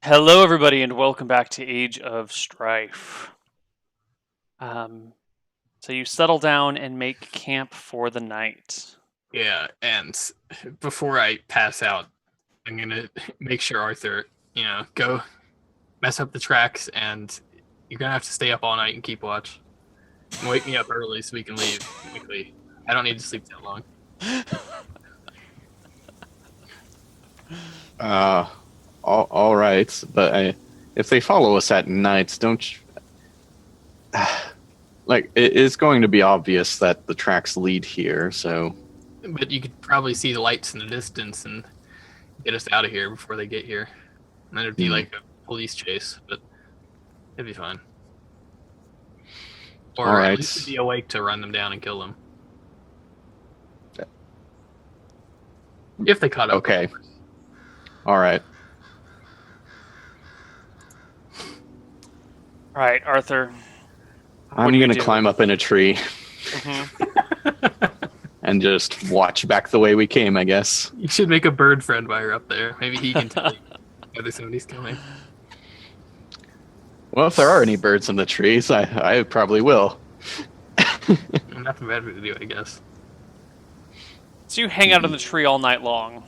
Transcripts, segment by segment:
Hello, everybody, and welcome back to Age of Strife. Um, so you settle down and make camp for the night. Yeah, and before I pass out, I'm gonna make sure Arthur, go mess up the tracks, and you're gonna have to stay up all night and keep watch. And wake me up early so we can leave quickly. I don't need to sleep that long. Uh, all right, but if they follow us at night, don't you, like it is going to be obvious that the tracks lead here. So, But you could probably see the lights in the distance and get us out of here before they get here. And then it'd be like a police chase, but it'd be fine. all Or at right, least be awake to run them down and kill them. If they caught up. okay, all right. All right, Arthur. What I'm do you gonna do? climb up in a tree and just watch back the way we came. I guess. You should make a bird friend while you're up there. Maybe he can tell you whether somebody's coming. Well, if there are any birds in the trees, I probably will. Nothing bad to do, I guess. So you hang out in the tree all night long.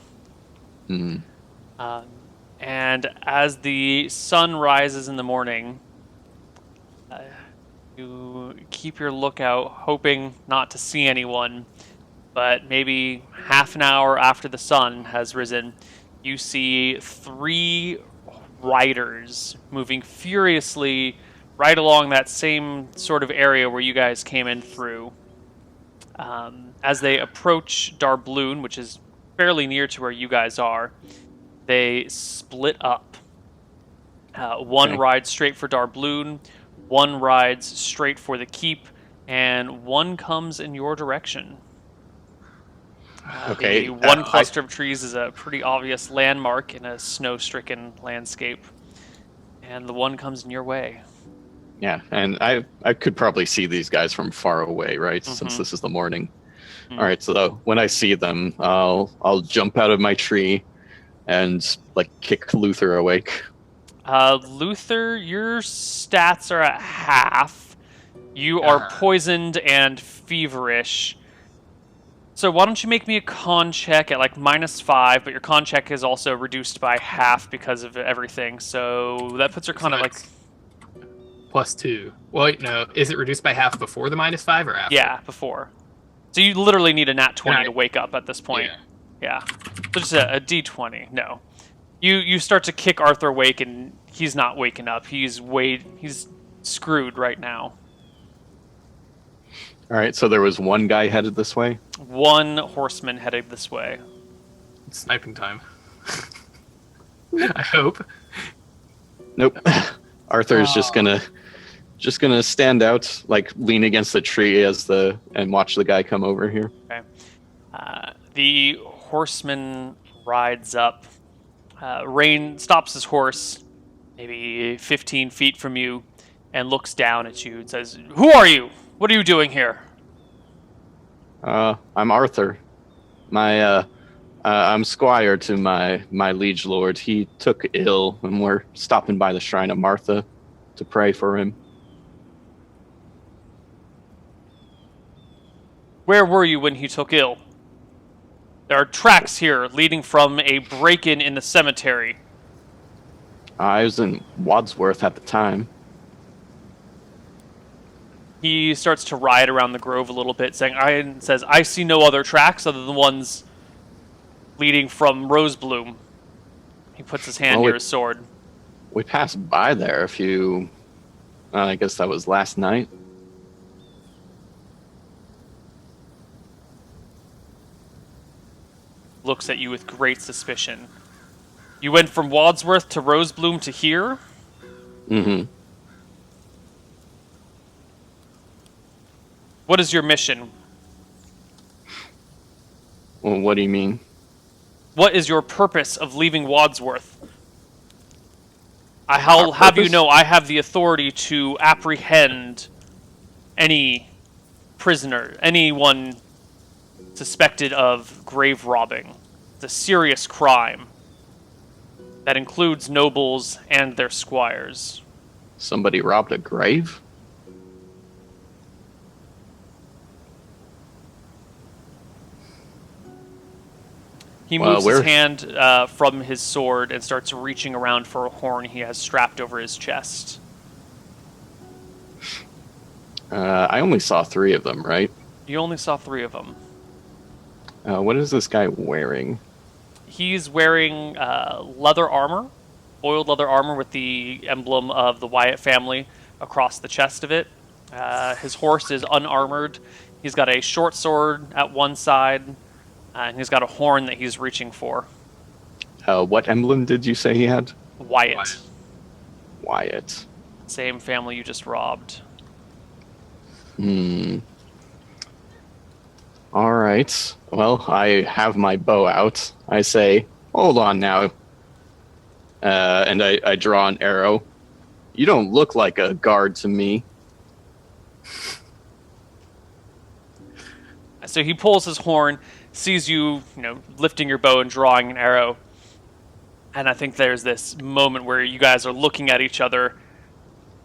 Hmm. Um, and as the sun rises in the morning, uh, you keep your lookout, hoping not to see anyone. But maybe half an hour after the sun has risen, you see three riders moving furiously right along that same sort of area where you guys came in through. As they approach Darbloon, which is fairly near to where you guys are, they split up. One Okay. rides straight for Darbloon, one rides straight for the keep, and one comes in your direction. Okay. The one cluster of trees is a pretty obvious landmark in a snow-stricken landscape, and the one comes in your way. Yeah, and I could probably see these guys from far away, right? Since Mm-hmm. this is the morning. All Mm. right, so when I see them, I'll jump out of my tree and like kick Luther awake. Luther, your stats are at half. You are Uh, poisoned and feverish. So why don't you make me a con check at like -5, but your con check is also reduced by half because of everything. So that puts your con so at like, it's +2. Well, wait, no. Is it reduced by half before the -5 or after? yeah, before. So you literally need a nat 20 I- to wake up at this point. Yeah. Yeah. So just a d20. No. You start to kick Arthur awake and he's not waking up. He's screwed right now. All right, so there was one guy headed this way. One horseman headed this way. It's sniping time. I hope. Nope. Arthur's Oh. just gonna stand out, like lean against the tree and watch the guy come over here. Okay. The horseman rides up. Rain stops his horse, maybe 15 feet from you, and looks down at you and says, "Who are you? What are you doing here?" I'm Arthur. I'm squire to my liege lord. He took ill, and we're stopping by the shrine of Martha to pray for him. Where were you when he took ill? There are tracks here leading from a break-in in the cemetery. I was in Wadsworth at the time. He starts to ride around the grove a little bit, says, "I see no other tracks other than the ones leading from Rosebloom." He puts his hand Oh, near it- his sword. We passed by there a few. I guess that was last night. Looks at you with great suspicion. You went from Wadsworth to Rosebloom to here? Mm-hmm. What is your mission? Well, what do you mean? What is your purpose of leaving Wadsworth? Our I'll have you purpose? know I have the authority to apprehend any prisoner, anyone suspected of grave robbing. It's a serious crime. That includes nobles and their squires. Somebody robbed a grave? He Well, moves his we're- hand from his sword and starts reaching around for a horn he has strapped over his chest. I only saw 3 of them, right? You only saw 3 of them. What is this guy wearing? He's wearing leather armor, oiled leather armor with the emblem of the Wyatt family across the chest of it. His horse is unarmored. He's got a short sword at one side, and he's got a horn that he's reaching for. What emblem did you say he had? Wyatt. Wyatt. Same family you just robbed. All right. Well, I have my bow out. I say, hold on now. And I draw an arrow. You don't look like a guard to me. So he pulls his horn, sees you, lifting your bow and drawing an arrow. And I think there's this moment where you guys are looking at each other.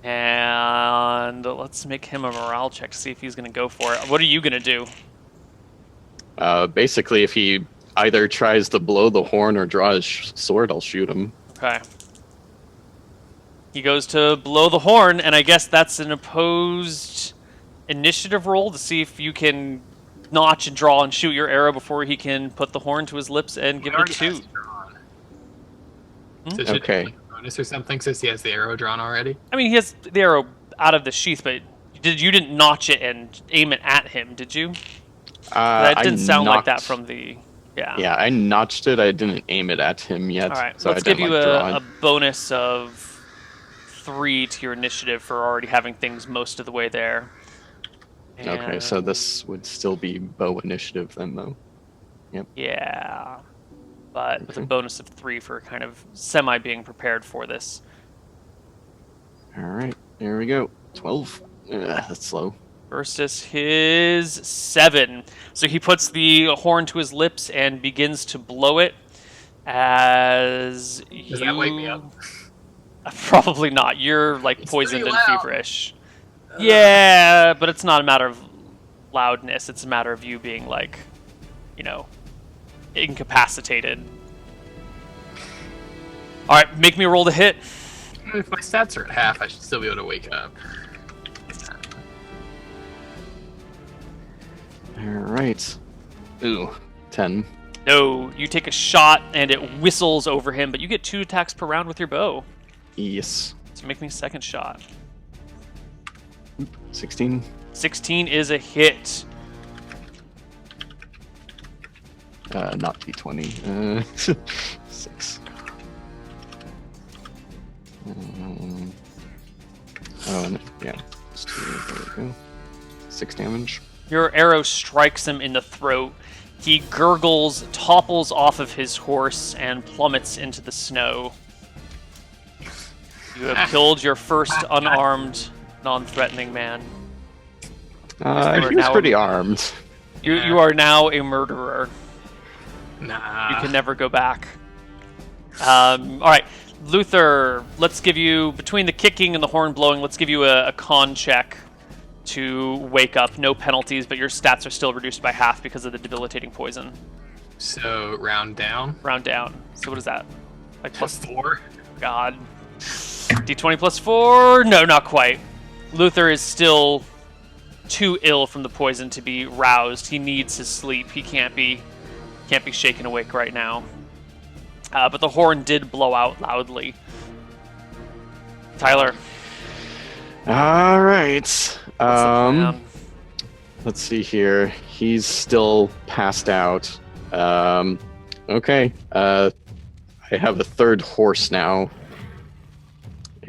And let's make him a morale check to see if he's going to go for it. What are you going to do? Basically, if he either tries to blow the horn or draw his sword, I'll shoot him. Okay. He goes to blow the horn, and I guess that's an opposed initiative roll to see if you can notch and draw and shoot your arrow before he can put the horn to his lips and give it a Already 2. has it drawn. Hmm? So should Okay. he get a bonus or something since he has the arrow drawn already? I mean, he has the arrow out of the sheath, but you didn't notch it and aim it at him, did you? That didn't sound like that from the... Yeah, I notched it. I didn't aim it at him yet. All right, so let's I didn't give you like drawing. a bonus of 3 to your initiative for already having things most of the way there. Okay, so And- this would still be bow initiative then, though. Yeah, but with a Okay. bonus of 3 for kind of semi being prepared for this. All right, there we go. 12. That's slow. Versus his 7. So he puts the horn to his lips and begins to blow it as Does that wake me up? Probably not. You're like It's poisoned pretty and loud. feverish. Yeah, but it's not a matter of loudness. It's a matter of you being like, incapacitated. All right, make me roll to hit. If my stats are at half, I should still be able to wake up. All right. Ooh, 10. No, you take a shot and it whistles over him, but you get 2 attacks per round with your bow. Yes. So make me a second shot. 16. 16 is a hit. Not D20. 6. And yeah. It's 2. There we go. 6 damage. Your arrow strikes him in the throat. He gurgles, topples off of his horse, and plummets into the snow. You have killed your first unarmed, non-threatening man. He was now- pretty armed. You are now a murderer. Nah. You can never go back. All right, Luther, let's give you, between the kicking and the horn blowing, let's give you a con check to wake up. No penalties, but your stats are still reduced by half because of the debilitating poison. So round down. Round down. So what is that? Like plus +4. God. D20 plus 4? No, not quite. Luther is still too ill from the poison to be roused. He needs his sleep. He can't be shaken awake right now. But the horn did blow out loudly. Tyler. All right. what's the plan? Let's see here. He's still passed out. Okay. I have a third horse now.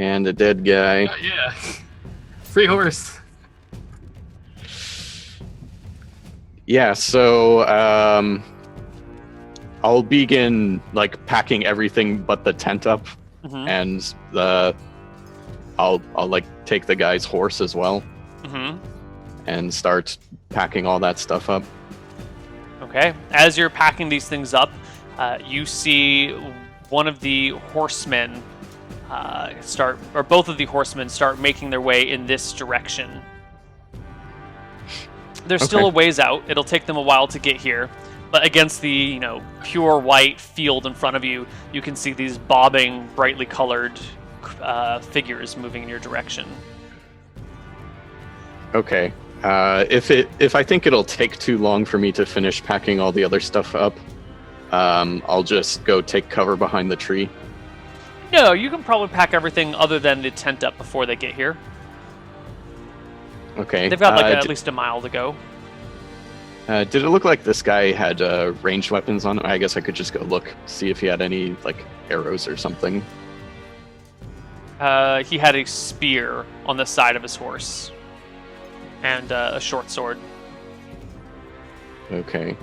And a dead guy. Yeah. Free horse. Yeah, so I'll begin like packing everything but the tent up, Mhm. and I'll like take the guy's horse as well Mhm. and start packing all that stuff up. Okay. As you're packing these things up, you see one of the horsemen both of the horsemen start making their way in this direction. They're still a ways out. It'll take them a while to get here. But against the, pure white field in front of you, you can see these bobbing, brightly colored figures moving in your direction. Okay. If I think it'll take too long for me to finish packing all the other stuff up, I'll just go take cover behind the tree. No, you can probably pack everything other than the tent up before they get here. Okay. They've got at least a mile to go. Did it look like this guy had ranged weapons on him? I guess I could just go look, see if he had any arrows or something. He had a spear on the side of his horse and a short sword. Okay.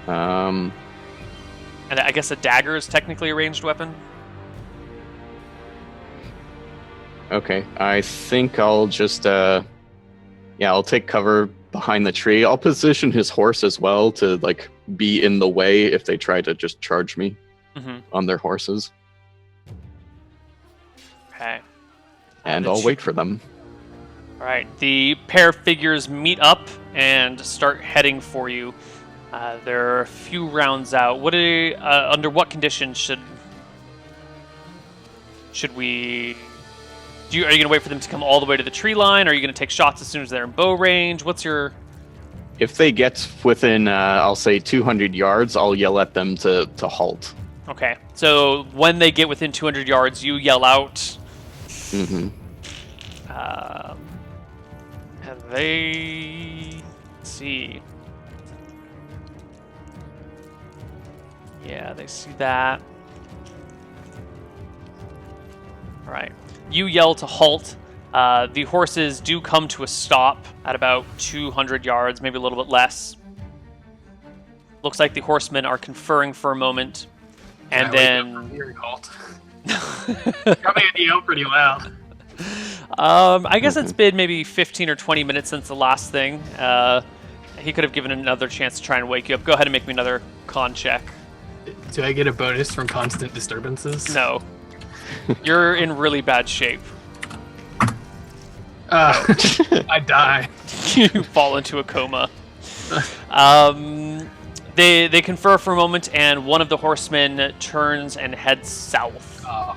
And I guess a dagger is technically a ranged weapon. Okay, I think I'll just, I'll take cover behind the tree. I'll position his horse as well to, be in the way if they try to just charge me on their horses. Okay. And I'll wait for them. All right, the pair of figures meet up and start heading for you. They're a few rounds out. Under what conditions should we... Are you going to wait for them to come all the way to the tree line? Or are you going to take shots as soon as they're in bow range? What's your... If they get within, I'll say 200 yards, I'll yell at them to halt. Okay, so when they get within 200 yards, you yell out. Mm-hmm. And they... Let's see. Yeah, they see that. All right. You yell to halt. The horses do come to a stop at about 200 yards, maybe a little bit less. Looks like the horsemen are conferring for a moment, and then hearing halt. Probably a yell pretty loud. I guess it's been maybe 15 or 20 minutes since the last thing. He could have given another chance to try and wake you up. Go ahead and make me another con check. Do I get a bonus from constant disturbances? No. You're in really bad shape. I die. You fall into a coma. They confer for a moment, and one of the horsemen turns and heads south. Oh,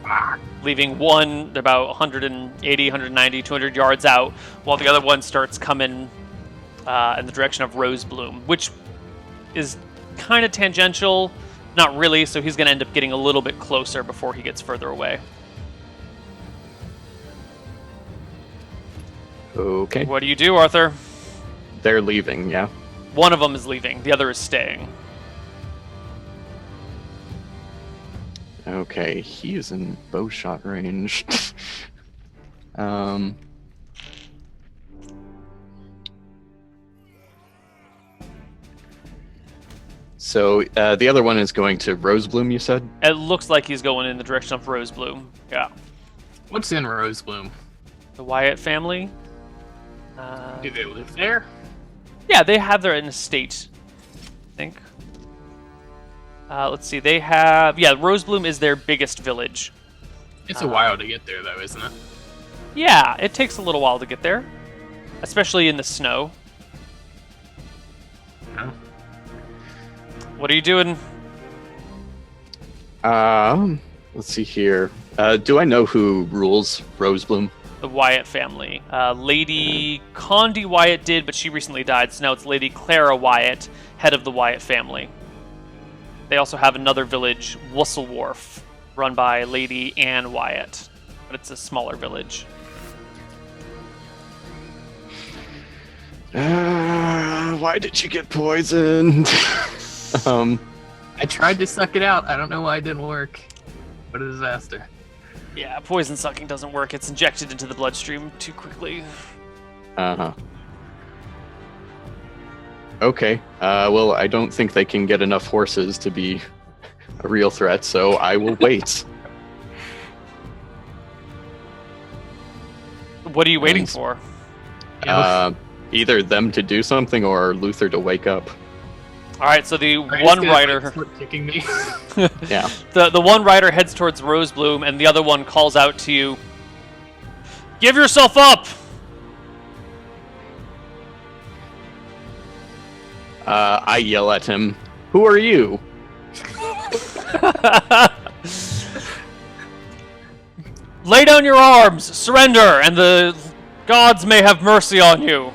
fuck. Leaving one about 180, 190, 200 yards out, while the other one starts coming in the direction of Rosebloom, which is kind of tangential. Not really, so he's going to end up getting a little bit closer before he gets further away. Okay. What do you do, Arthur? They're leaving, yeah? One of them is leaving. The other is staying. Okay, he is in bow shot range. So the other one is going to Rosebloom, you said? It looks like he's going in the direction of Rosebloom. Yeah. What's in Rosebloom? The Wyatt family. Do they live there? Yeah, they have their own estate, I think. Let's see. They have... Yeah, Rosebloom is their biggest village. It's a while to get there, though, isn't it? Yeah, it takes a little while to get there. Especially in the snow. Oh. What are you doing? Let's see here. Do I know who rules Rosebloom? The Wyatt family. Lady Condi Wyatt did, but she recently died, so now it's Lady Clara Wyatt, head of the Wyatt family. They also have another village, Wusslewarf, run by Lady Anne Wyatt, but it's a smaller village. Why did you get poisoned? I tried to suck it out. I don't know why it didn't work. What a disaster. Yeah, poison sucking doesn't work. It's injected into the bloodstream too quickly. Uh-huh. Okay. Well, I don't think they can get enough horses to be a real threat, so I will wait. What are you waiting for? Either them to do something or Luther to wake up. All right, so the Are you one just gonna, rider, like, start kicking me. Yeah. the one rider heads towards Rosebloom, and the other one calls out to you. Give yourself up! I yell at him. Who are you? Lay down your arms, surrender, and the gods may have mercy on you.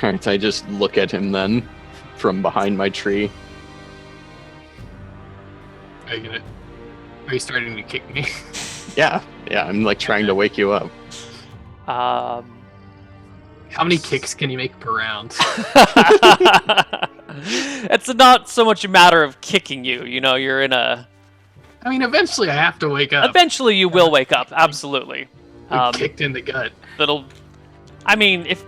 Alright, I just look at him then, from behind my tree. Are you starting to kick me? Yeah, I'm like trying to wake you up. Um, How many kicks can you make per round? it's not so much a matter of kicking you. You know, you're in a. I mean, eventually I have to wake up. Eventually, you will wake up. Absolutely. Kicked in the gut. That'll. I mean, if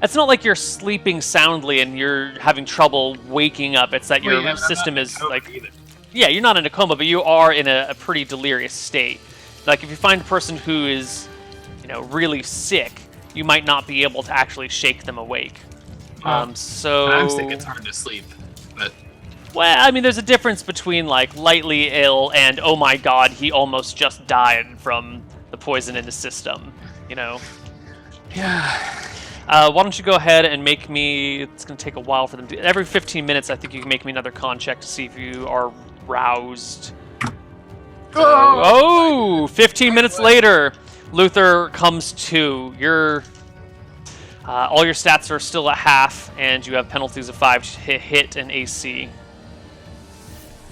it's not like you're sleeping soundly and you're having trouble waking up, it's that your Wait, I'm system not in is a coma like. either. Yeah, you're not in a coma, but you are in a pretty delirious state. Like, if you find a person who is, really sick, you might not be able to actually shake them awake. So When I'm sick, it's hard to sleep. But well, I mean, there's a difference between like lightly ill and oh my god, he almost just died from the poison in his system. yeah, Why don't you go ahead and make me? It's going to take a while for them to. Every 15 minutes, I think you can make me another con check to see if you are roused. Oh, 15 minutes later, Luther comes to. All your stats are still at half, and you have penalties of 5 to hit and AC.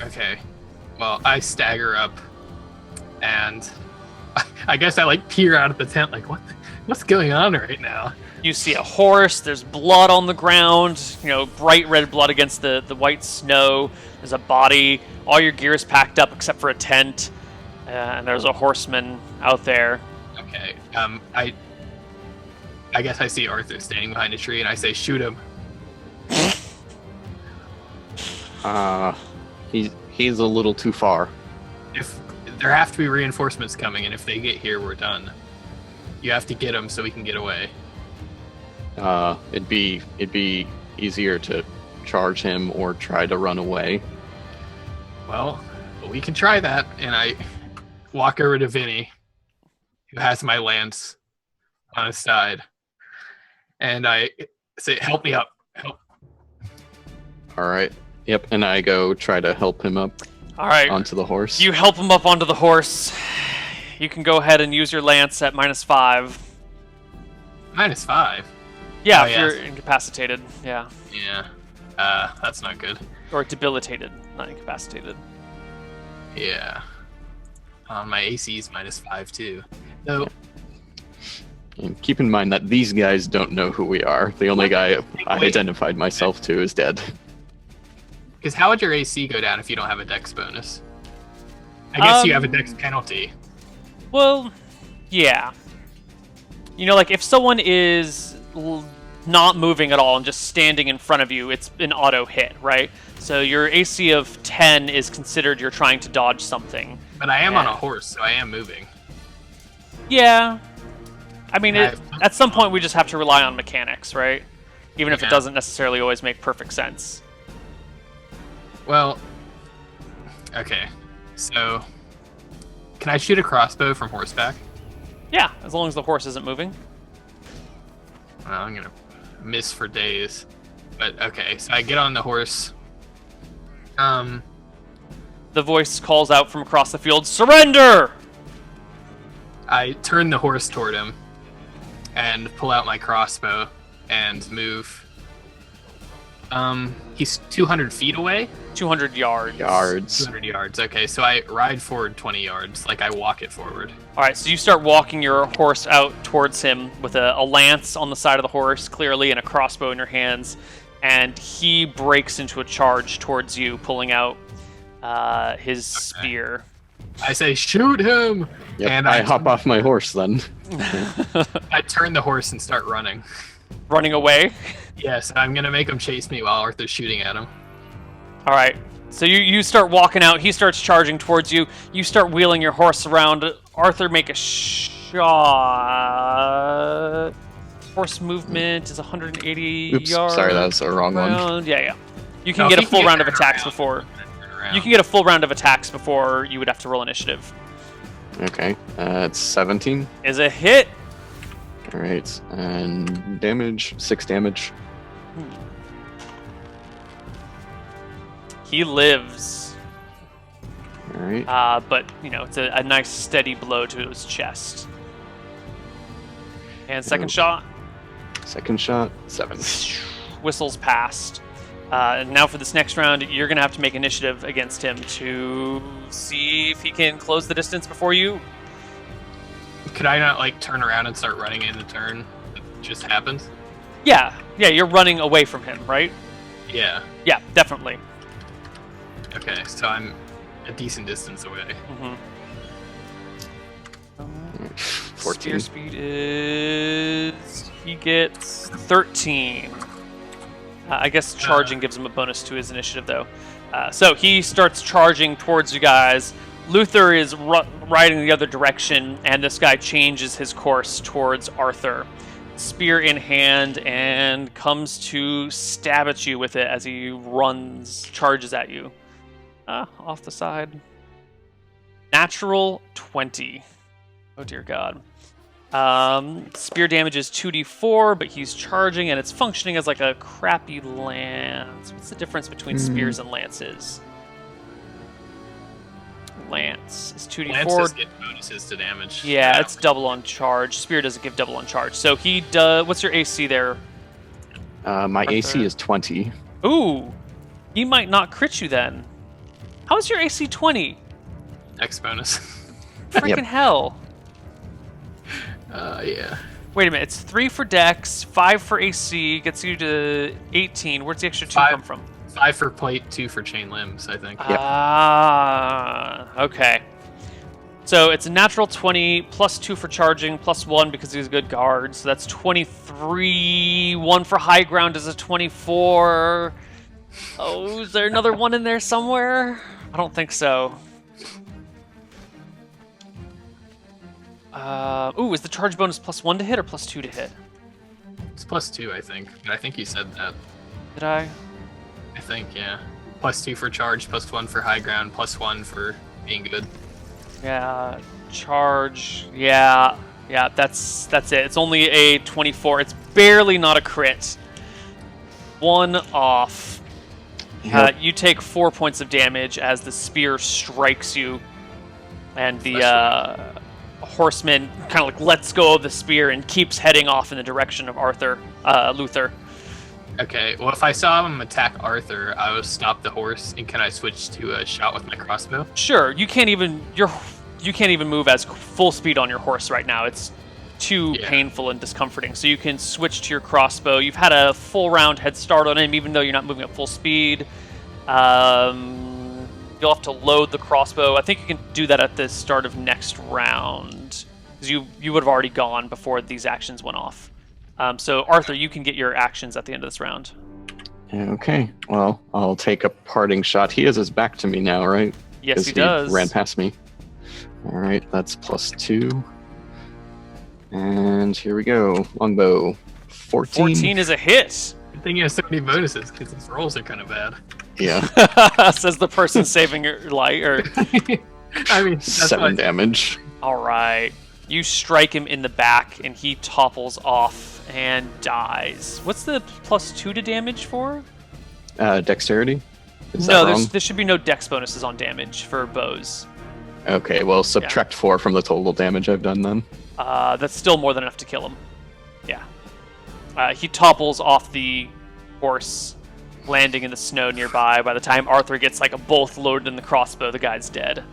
okay. Well, I stagger up, and I guess I like peer out of the tent, like what's going on right now? You see a horse, there's blood on the ground, bright red blood against the white snow. There's a body, all your gear is packed up except for a tent, and there's a horseman out there. Okay. I guess I see Arthur standing behind a tree, and I say, "Shoot him." He's a little too far. If there have to be reinforcements coming, and if they get here, we're done. You have to get them so we can get away. It'd be easier to charge him or try to run away. Well, we can try that. And I walk over to Vinny, who has my lance on his side, and I say, "Help me up! Help!" All right. Yep. And I go try to help him up All right, onto the horse. you help him up onto the horse. You can go ahead and use your lance at -5. -5. Yeah, Oh, if yes. you're incapacitated. Yeah. Yeah. That's not good. Or debilitated, not incapacitated. Yeah. My AC is -5 too. So And keep in mind that these guys don't know who we are. The only guy I Wait. identified myself to is dead. because how would your AC go down if you don't have a dex bonus? I guess you have a dex penalty. Well, yeah. Like if someone is not moving at all and just standing in front of you, it's an auto hit, right? So your AC of 10 is considered you're trying to dodge something. But I am on a horse, so I am moving. Yeah. I mean, Yeah, at some point we just have to rely on mechanics, right? Even if it Yeah. doesn't necessarily always make perfect sense. Well, okay. So, can I shoot a crossbow from horseback? Yeah, as long as the horse isn't moving. Well, I'm gonna miss for days. But okay, so I get on the horse. The voice calls out from across the field, "Surrender!" I turn the horse toward him and pull out my crossbow and move. He's 200 feet away? 200 yards. 200 yards. Okay, so I ride forward 20 yards, like I walk it forward. All right, so you start walking your horse out towards him with a lance on the side of the horse, clearly, and a crossbow in your hands, and he breaks into a charge towards you, pulling out his spear. I say, "Shoot him!" Yep, And I hop off my horse then. I turn the horse and start running. Running away. Yes, I'm gonna make him chase me while Arthur's shooting at him. All right, so you start walking out. He starts charging towards you. You start wheeling your horse around. Arthur, make a shot. Horse movement is 180 Oops, yards. sorry, that was the wrong one. Round. Yeah. You can No, get if a full can round get of turned attacks around, before. turn around. You can get a full round of attacks before you would have to roll initiative. Okay, it's 17. Is a hit. All right, and damage, 6 damage. He lives. All right. But, it's a nice steady blow to his chest. And second shot. Second shot, 7. Whistles past. And now for this next round, you're going to have to make initiative against him to see if he can close the distance before you. Could I not turn around and start running in the turn? It just happens. Yeah, you're running away from him, right? Yeah. Yeah, definitely. Okay, so I'm a decent distance away. Mm-hmm. 14. Spear speed is... He gets 13. I guess charging gives him a bonus to his initiative, though. So he starts charging towards you guys. Luther is riding the other direction, and this guy changes his course towards Arthur. Spear in hand, and comes to stab at you with it as he charges at you. Off the side. Natural 20. Oh dear God. Spear damage is 2d4, but he's charging, and it's functioning as a crappy lance. What's the difference between spears and lances? Lance is 2d4. Lance does get bonuses to damage. Yeah, it's double on charge. Spear doesn't give double on charge. So he does. What's your AC there? My AC is 20. Ooh, he might not crit you then. How is your AC 20? X bonus. Freaking hell. Yeah. Wait a minute, it's 3 for Dex, 5 for AC, gets you to 18. Where's the extra 2 come from? 5 for plate, 2 for chain limbs, I think. Okay. So it's a natural 20, plus 2 for charging, plus 1 because he's a good guard. So that's 23. 1 for high ground is a 24. Oh, is there another 1 in there somewhere? I don't think so. Is the charge bonus plus 1 to hit or plus 2 to hit? It's plus 2, I think. But I think you said that. Did I? I think, yeah. Plus 2 for charge, plus 1 for high ground, plus 1 for being good. Yeah, charge. Yeah, that's it. It's only a 24. It's barely not a crit. 1 off. Yep. You take 4 points of damage as the spear strikes you, and the horseman kind of lets go of the spear and keeps heading off in the direction of Luther. Okay, well, if I saw him attack Arthur, I would stop the horse, and can I switch to a shot with my crossbow? Sure, you can't even move as full speed on your horse right now. It's too painful and discomforting. So you can switch to your crossbow. You've had a full round head start on him, even though you're not moving at full speed. You'll have to load the crossbow. I think you can do that at the start of next round, because you would have already gone before these actions went off. So Arthur, you can get your actions at the end of this round. Okay, well, I'll take a parting shot. He has his back to me now, right? Yes, he does. Ran past me. All right, that's plus 2. And here we go. Longbow. 14. 14 is a hit. Good thing he has so many bonuses, because his rolls are kind of bad. Yeah. Says the person saving your life. Or... I mean, that's 7 damage. All right. You strike him in the back, and he topples off and dies. What's the plus 2 to damage for? Dexterity? Is No, that wrong? there should be no dex bonuses on damage for bows. Okay, well, subtract 4 from the total damage I've done then. That's still more than enough to kill him. Yeah. He topples off the horse, landing in the snow nearby. By the time Arthur gets a bolt loaded in the crossbow, the guy's dead.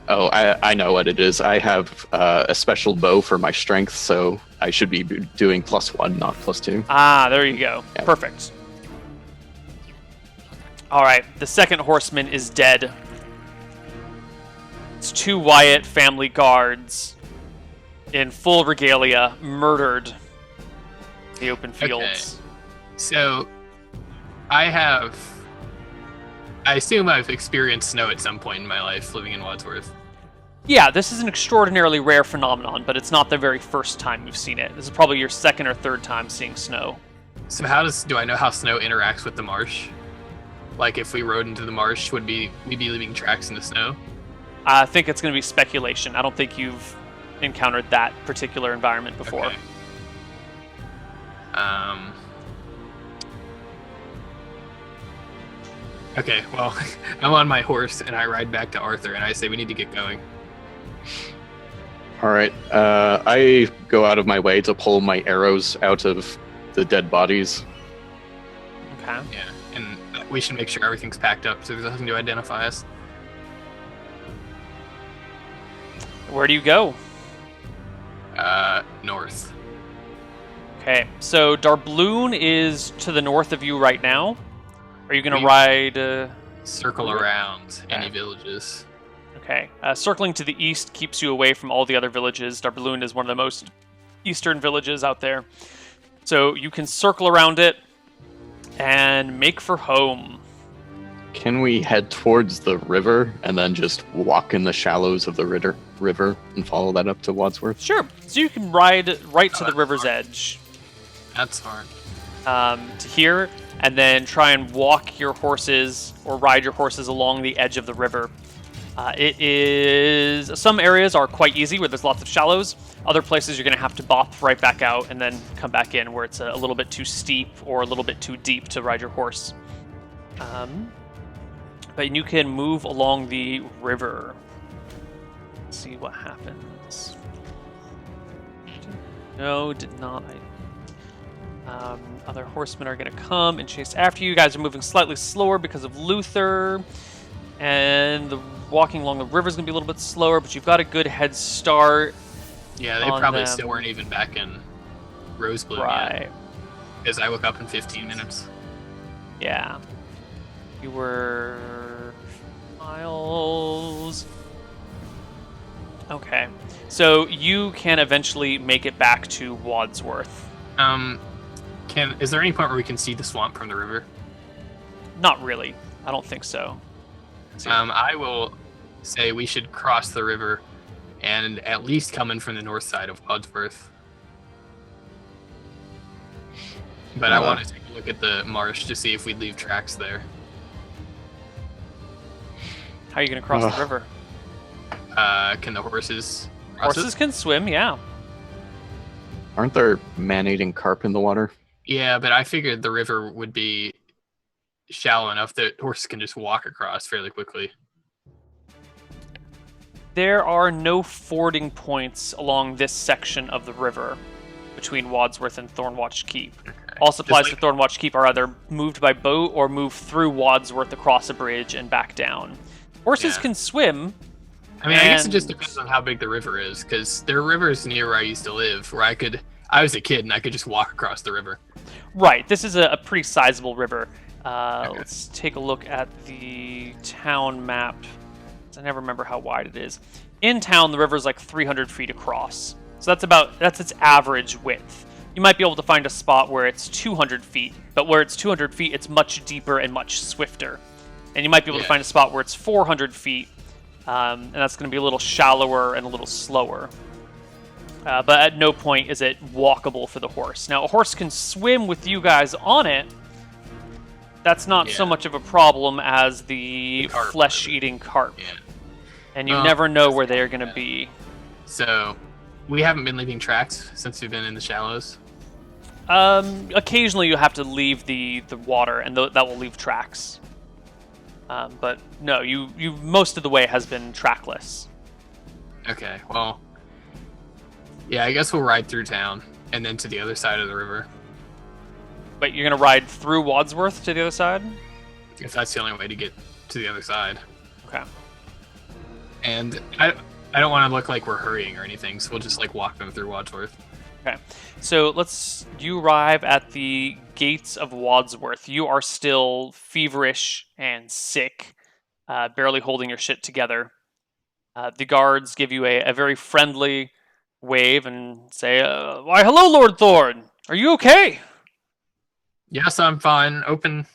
Oh, I know what it is. I have a special bow for my strength, so I should be doing plus 1, not plus 2. Ah, there you go. Yep. Perfect. All right, the second horseman is dead. It's 2 Wyatt family guards in full regalia, murdered in the open fields. Okay. So, I assume I've experienced snow at some point in my life living in Wadsworth. Yeah, this is an extraordinarily rare phenomenon, but it's not the very first time you've seen it. This is probably your second or third time seeing snow. So do I know how snow interacts with the marsh? Like if we rode into the marsh, would we be leaving tracks in the snow? I think it's going to be speculation. I don't think you've encountered that particular environment before. Okay. Okay, well, I'm on my horse and I ride back to Arthur and I say we need to get going. All right. I go out of my way to pull my arrows out of the dead bodies. Okay. Yeah, and we should make sure everything's packed up so there's nothing to identify us. Where do you go? North. Okay, so Darbloon is to the north of you right now. Are you going to We- ride... Circle around any Okay. villages. Okay, circling to the east keeps you away from all the other villages. Darbloon is one of the most eastern villages out there. So you can circle around it and make for home. Can we head towards the river and then just walk in the shallows of the river and follow that up to Wadsworth? Sure, so you can ride right to the river's edge That's hard. to here, and then try and walk your horses or ride your horses along the edge of the river. Some areas are quite easy where there's lots of shallows. Other places you're going to have to bop right back out and then come back in where it's a little bit too steep or a little bit too deep to ride your horse. But you can move along the river. See what happens. No, did not. Other horsemen are going to come and chase after you. You guys are moving slightly slower because of Luther. And the walking along the river is going to be a little bit slower, but you've got a good head start. Yeah, they On probably them. still weren't even back in Rosebloom Right. yet. Because I woke up in 15 minutes. Yeah. You were miles. Okay. So you can eventually make it back to Wadsworth. Is there any point where we can see the swamp from the river? Not really. I don't think so. I will say we should cross the river and at least come in from the north side of Wadsworth. But I want to take a look at the marsh to see if we leave tracks there. How are you going to cross the river? Can the horses cross Horses it? can swim, yeah. Aren't there man-eating carp in the water? Yeah, but I figured the river would be shallow enough that horses can just walk across fairly quickly. There are no fording points along this section of the river between Wadsworth and Thornwatch Keep. Okay. All supplies Just to Thornwatch Keep are either moved by boat or moved through Wadsworth across a bridge and back down. Horses Yeah. can swim. I mean, I guess it And- just depends on how big the river is, because there are rivers near where I used to live where I was a kid and I could just walk across the river. Right, this is a pretty sizable river. Okay. Let's take a look at the town map. I never remember how wide it is. In town, the river is like 300 feet across. So that's its average width. You might be able to find a spot where it's 200 feet, but where it's 200 feet, it's much deeper and much swifter. And you might be able to Yeah. find a spot where it's 400 feet, and that's going to be a little shallower and a little slower. But at no point is it walkable for the horse. Now, a horse can swim with you guys on it. That's not so Yeah. much of a problem as the carp. flesh-eating carp. Yeah. And you Well, never know where they're going to be. So we haven't been leaving tracks since we've been in the shallows. Occasionally you have to leave the water, and that will leave tracks. But no, you most of the way has been trackless. Okay, well, yeah, I guess we'll ride through town and then to the other side of the river, But you're going to ride through Wadsworth to the other side? if that's the only way to get to the other side. Okay. And I don't want to look like we're hurrying or anything, so we'll just like walk them through Wadsworth. Okay. So you arrive at the gates of Wadsworth. You are still feverish and sick, barely holding your shit together. The guards give you a very friendly wave and say, "Why, hello, Lord Thorn. Are you okay?" Yes, I'm fine. Open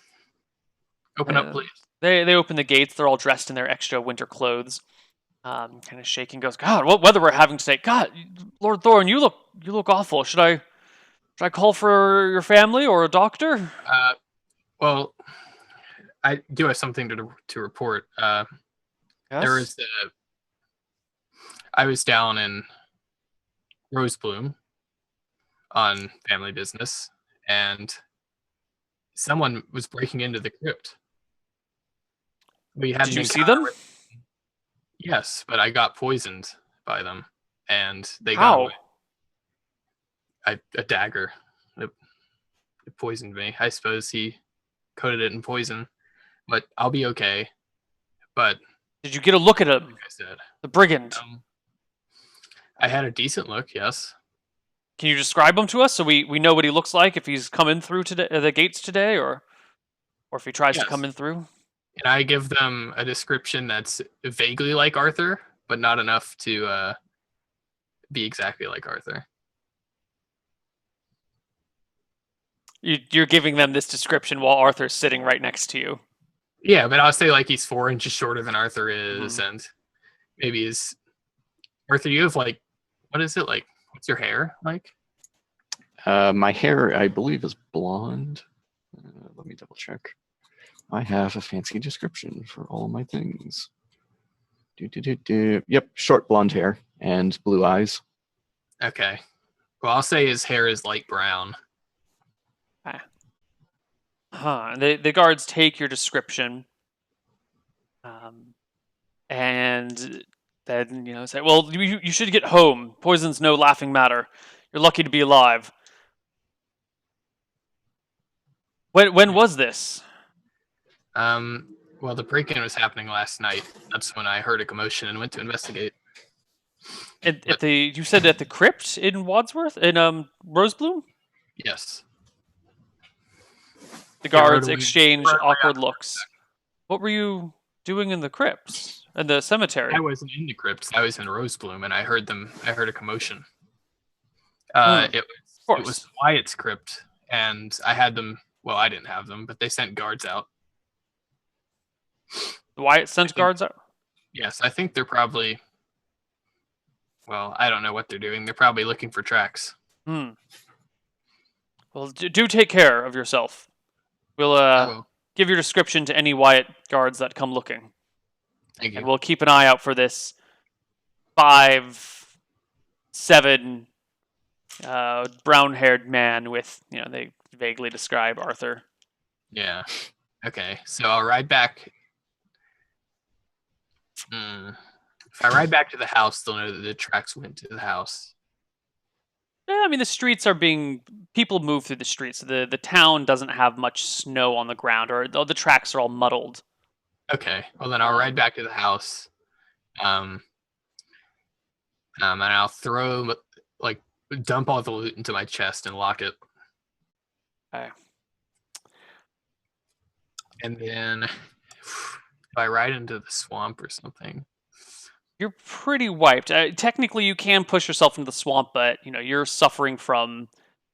up, please. They open the gates. They're all dressed in their extra winter clothes. kind of shaking, goes, God, what weather we're having today. God, Lord Thorin, you look awful. Should I call for your family or a doctor? Well, I do have something to report. There Yes. was I was down in Rosebloom on family business, and someone was breaking into the crypt. We had Did an you see encounter them? with. Yes, but I got poisoned by them, and they got How? away. A dagger. It poisoned me. I suppose he coated it in poison, but I'll be okay. But Did you get a look at like him? I said, The brigand. um, I had a decent look. Yes. Can you describe him to us so we know what he looks like if he's coming through today, the gates today, or if he tries to come Yes. in through? And I give them a description that's vaguely like Arthur, but not enough to be exactly like Arthur. You're giving them this description while Arthur's sitting right next to you. Yeah, but I'll say like he's 4 inches shorter than Arthur is, Mhm. and maybe is Arthur. You have like, what is it like? What's your hair like? My hair, I believe, is blonde. Let me double check. I have a fancy description for all my things. Yep, short blonde hair and blue eyes. Okay. Well, I'll say his hair is light brown. The guards take your description, and then say, "Well, you should get home. Poison's no laughing matter. You're lucky to be alive." When was this? Well, the break-in was happening last night. That's when I heard a commotion and went to investigate. You said at the crypt in Wadsworth in Rosebloom? Yes. The They rode guards away- exchange rode away awkward on looks. What were you doing in the crypts? In the cemetery? I wasn't in the crypts. I was in Rosebloom, and I heard a commotion. Of It course. was Wyatt's crypt, and I had them. Well, I didn't have them, but they sent guards out. Wyatt sent guards out? Yes, I think they're probably. Well, I don't know what they're doing. They're probably looking for tracks. Well, do take care of yourself. We'll I will. give your description to any Wyatt guards that come looking. Thank you. And we'll keep an eye out for this 5'7" brown-haired man with, they vaguely describe Arthur. Yeah. Okay. So I'll ride back. If I ride back to the house, they'll know that the tracks went to the house. Yeah, I mean, the streets are people move through the streets. The town doesn't have much snow on the ground, or the tracks are all muddled. Okay. Well, then I'll ride back to the house. And I'll dump all the loot into my chest and lock it. Okay. And then if I ride into the swamp or something. You're pretty wiped. Technically, you can push yourself into the swamp, but you're suffering from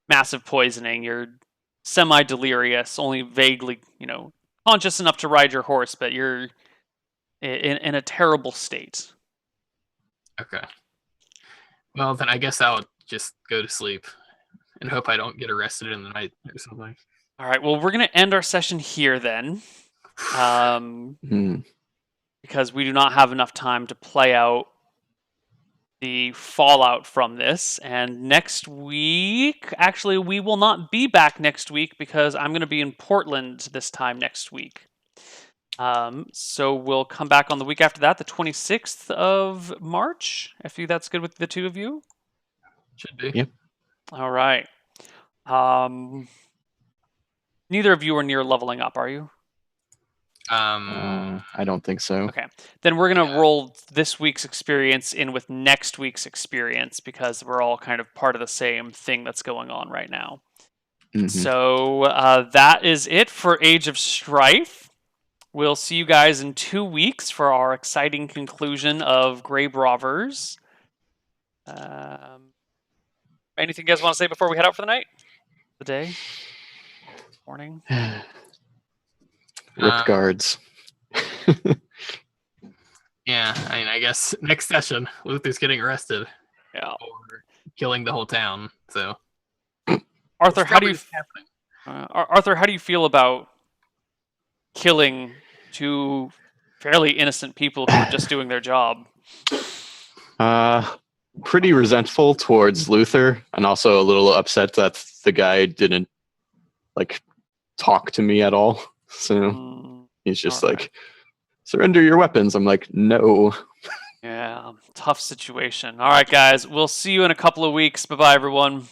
massive poisoning. You're semi-delirious, only vaguely, conscious enough to ride your horse, but you're in a terrible state. Okay. Well, then I guess I'll just go to sleep and hope I don't get arrested in the night or something. All right. Well, we're gonna end our session here then, because we do not have enough time to play out the fallout from this. And next week, actually, we will not be back next week because I'm going to be in Portland this time next week. So we'll come back on the week after that, the 26th of March, if that's good with the two of you. Should be. Yep. All right. Neither of you are near leveling up, are you? I don't think so. Okay. Then we're going to roll this week's experience in with next week's experience because we're all kind of part of the same thing that's going on right now. Mhm. So that is it for Age of Strife. We'll see you guys in 2 weeks for our exciting conclusion of Grey Brovers. Anything you guys want to say before we head out for the night? The day? Morning? Ripped guards. Yeah, I mean, I guess next session, Luther's getting arrested Yeah. for killing the whole town. So, Arthur, which how do probably you is happening. Arthur, how do you feel about killing two fairly innocent people who were just doing their job? Pretty resentful towards Luther, and also a little upset that the guy didn't like talk to me at all. So he's just All right. like, surrender your weapons. I'm like, no. Yeah, tough situation. All right, guys, we'll see you in a couple of weeks. Bye-bye, everyone.